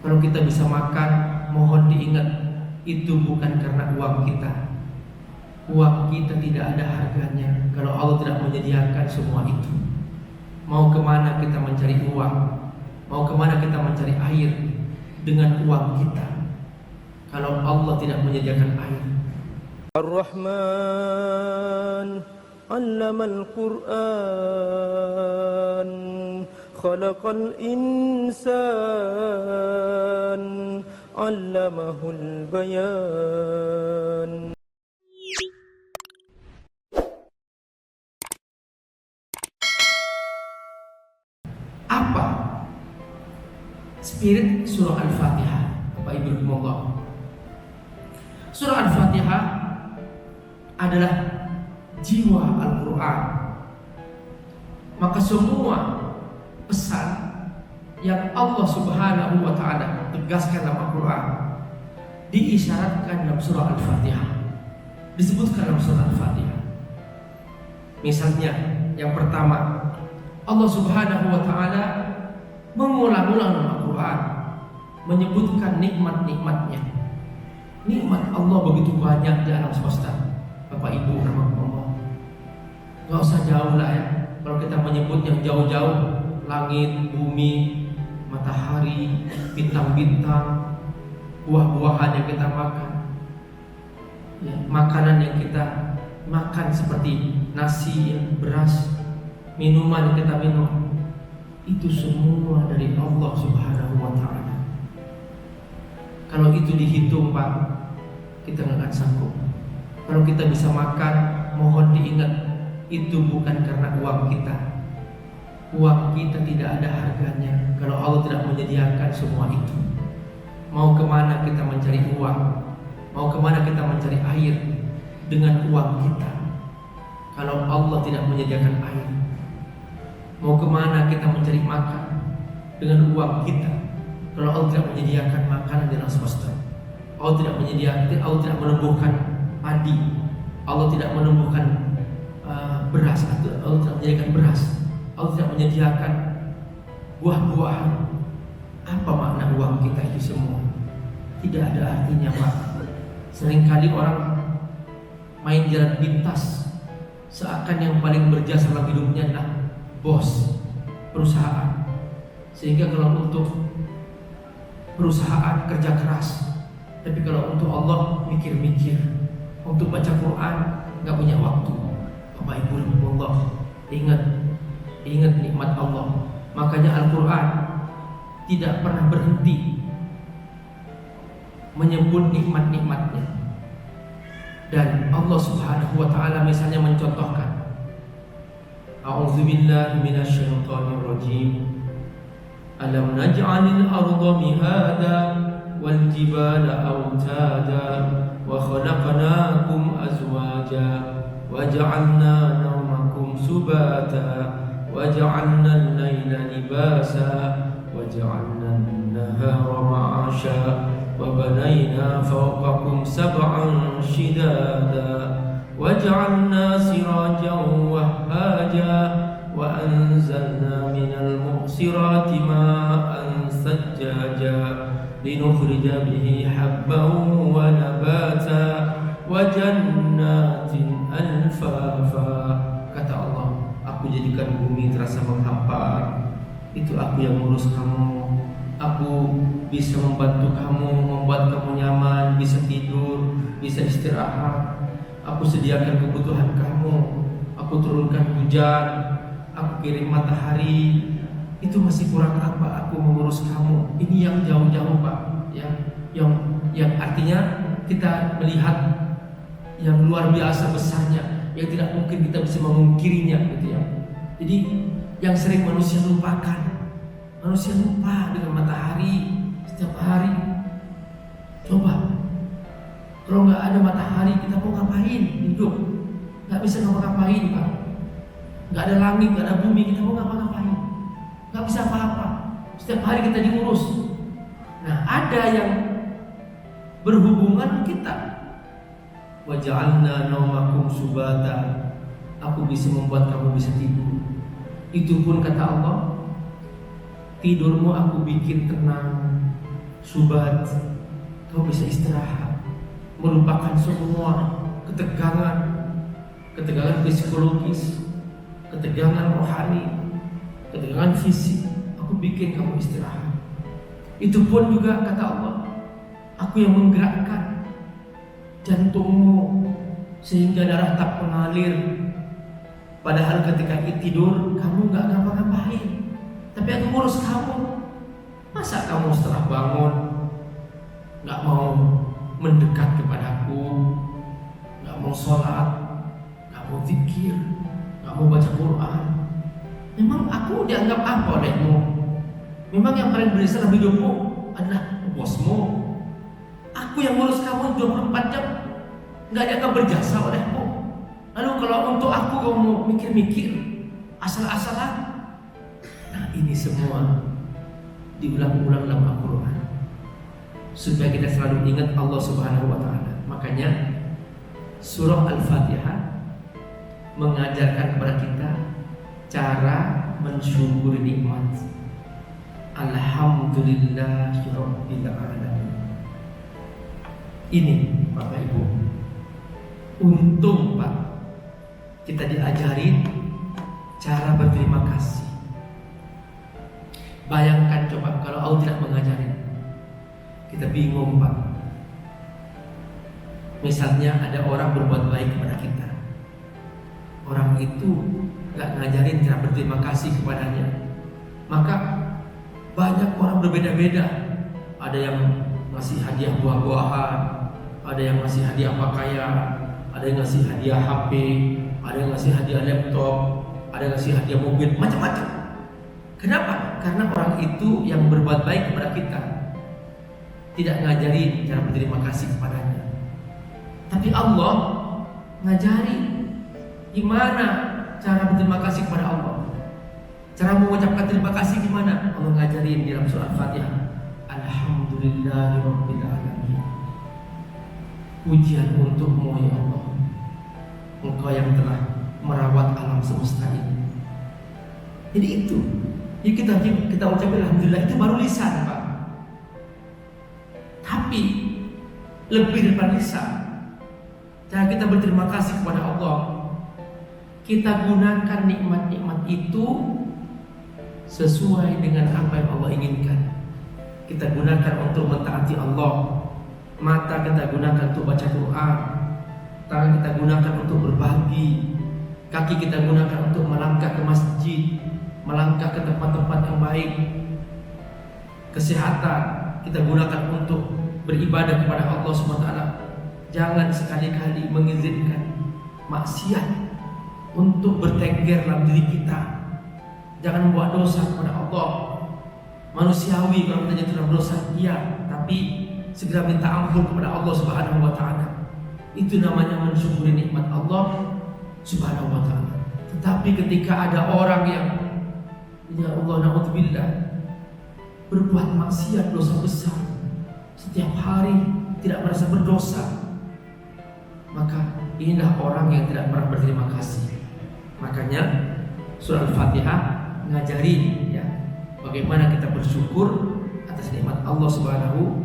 Kalau kita bisa makan, mohon diingat, itu bukan karena uang kita. Uang kita tidak ada harganya kalau Allah tidak menyediakan semua itu. Mau kemana kita mencari uang? Mau kemana kita mencari air dengan uang kita kalau Allah tidak menyediakan air? Ar-Rahman 'allamal Qur'an khalaqal insan 'allamahul bayan. Apa spirit surah Al-Fatihah, Bapak Ibu Rahimakumullah? Surah Al-Fatihah adalah jiwa Al-Quran. Maka semua pesan yang Allah Subhanahu wa Ta'ala tegaskan dalam Al-Quran diisyaratkan dalam surah Al-Fatihah, disebutkan dalam surah Al-Fatihah. Misalnya yang pertama, Allah Subhanahu wa Ta'ala mengulang-ulang dalam Al-Quran menyebutkan nikmat-nikmatnya. Nikmat Allah begitu banyak di alam semesta, Bapak Ibu rahimahullah. Gak usah jauh lah ya. Kalau kita menyebut yang jauh-jauh, langit, bumi, matahari, bintang-bintang, buah-buahan yang kita makan, ya, makanan yang kita makan seperti nasi, beras, minuman yang kita minum, itu semua dari Allah Subhanahu wa Ta'ala. Kalau itu dihitung, Pak, kita nggak akan sanggup. Kalau kita bisa makan, mohon diingat, itu bukan karena uang kita. Uang kita tidak ada harganya kalau Allah tidak menyediakan semua itu. Mau kemana kita mencari uang? Mau kemana kita mencari air dengan uang kita kalau Allah tidak menyediakan air? Mau kemana kita mencari makan dengan uang kita kalau Allah tidak menyediakan makanan di alam semesta? Allah tidak menyediakan, Allah tidak menumbuhkan padi, Allah tidak menumbuhkan beras, atau Allah tidak menyediakan beras, Allah tidak menyediakan buah-buahan. Apa makna uang kita itu semua? Tidak ada artinya, Pak. Seringkali orang main jalan pintas, seakan yang paling berjasa dalam hidupnya adalah bos perusahaan. Sehingga kalau untuk perusahaan kerja keras, tapi kalau untuk Allah mikir-mikir. Untuk baca Quran nggak punya waktu. Bapak Ibu rahimahullah, ingat nikmat Allah. Makanya Al-Quran tidak pernah berhenti menyebut nikmat-nikmatnya. Dan Allah Subhanahu wa Ta'ala misalnya mencontohkan, A'udzubillahi minasyaitonirrajim. Alam naj'alil arda mihada wal jibala autada wa khalaqnakum azwaja wa ja'alna nawmakum subata wa ja'alna al-laila libasa wa ja'alna an-nahara ma'asha wa banayna fawqakum sab'an shidada wa ja'alna sirajan wahhaja wa anzalna minal mu'sirati ma'an sajjaja linukhrija bihi habban wa nabata wa jannatin alfafa. Kata Allah, aku jadikan bumi terasa menghampar, itu aku yang ngurus kamu. Aku bisa membantu kamu, membuat kamu nyaman, bisa tidur, bisa istirahat. Aku sediakan kebutuhan kamu, aku turunkan hujan, aku kirim matahari. Itu masih kurang apa aku mengurus kamu? Ini yang jauh-jauh, Pak. Yang artinya kita melihat yang luar biasa besarnya, yang tidak mungkin kita bisa memungkirinya, gitu ya. Jadi yang sering manusia lupakan, manusia lupa dengan matahari setiap hari. Coba, kalau nggak ada matahari kita mau ngapain hidup? Nggak bisa ngapa-ngapain, Pak. Nggak ada langit, nggak ada bumi, kita mau ngapa-ngapain? Nggak bisa apa-apa. Setiap hari kita diurus. Nah, ada yang berhubungan kita. Wa ja'alna naumakum subata. Aku bisa membuat kamu bisa tidur. Itu pun kata Allah, tidurmu aku bikin tenang. subat, kau bisa istirahat, melupakan semua ketegangan psikologis, ketegangan rohani, ketegangan fisik. Aku bikin kamu istirahat. Itu pun juga kata Allah, aku yang menggerakkan jantungmu sehingga darah tak mengalir. Padahal ketika tidur kamu gak ngapa-ngapain, tapi aku ngurus kamu. Masa kamu setelah bangun gak mau mendekat kepadaku, gak mau sholat, gak mau zikir, gak mau baca Quran? Memang aku dianggap apa olehmu? Memang yang paling berjasa dalam hidupmu adalah bosmu? Aku yang ngurus kamu 24 jam gak dianggap berjasa olehmu? Lalu kalau untuk aku kamu mikir-mikir asal-asalan? Nah, ini semua diulang-ulang dalam Al-Quran supaya kita selalu ingat Allah Subhanahu wa Ta'ala. Makanya surah Al-Fatihah mengajarkan kepada kita cara mensyukuri nikmat. Alhamdulillahirabbil alamin. Ini Bapak Ibu, untung Pak kita diajarin cara berterima kasih. Bayangkan coba kalau Allah tidak mengajarin, kita bingung Pak. Misalnya ada orang berbuat baik kepada kita, orang itu gak ngajarin cara berterima kasih kepadanya, maka banyak orang berbeda-beda. Ada yang ngasih hadiah buah-buahan, ada yang ngasih hadiah pakaian, ada yang ngasih hadiah HP, ada yang ngasih hadiah laptop, ada yang ngasih hadiah mobil, macam-macam. Kenapa? Karena orang itu yang berbuat baik kepada kita tidak ngajarin cara berterima kasih kepadanya. Tapi Allah ngajari gimana cara berterima kasih kepada Allah. Cara mengucapkan terima kasih gimana? Allah ngajarin di dalam surah Al-Fatihah. Alhamdulillahirabbil alamin. Pujian untukmu ya Allah, Engkau yang telah merawat alam semesta ini. Jadi itu, jadi kita ucapkan alhamdulillah, itu baru lisan Pak. Tapi lebih daripada lisan, cara kita berterima kasih kepada Allah, kita gunakan nikmat-nikmat itu sesuai dengan apa yang Allah inginkan. Kita gunakan untuk mentaati Allah. Mata kita gunakan untuk baca Quran, tangan kita gunakan untuk berbagi, kaki kita gunakan untuk melangkah ke masjid, melangkah ke tempat-tempat yang baik. Kesehatan kita gunakan untuk beribadah kepada Allah SWT. Jangan sekali-kali mengizinkan maksiat untuk bertengger dalam diri kita. Jangan membuat dosa kepada Allah. Manusiawi kalau kita jatuh dalam dosa, iya, tapi segera minta ampun kepada Allah Subhanahu wa Ta'ala. Itu namanya mensyukuri nikmat Allah Subhanahu wa Ta'ala. Tetapi ketika ada orang yang, ya Allah, na'udzubillah, berbuat maksiat, dosa besar, setiap hari tidak merasa berdosa, maka inilah orang yang tidak pernah berterima kasih. Makanya surah Al-Fatihah ngajarin ya bagaimana kita bersyukur atas nikmat Allah Subhanahu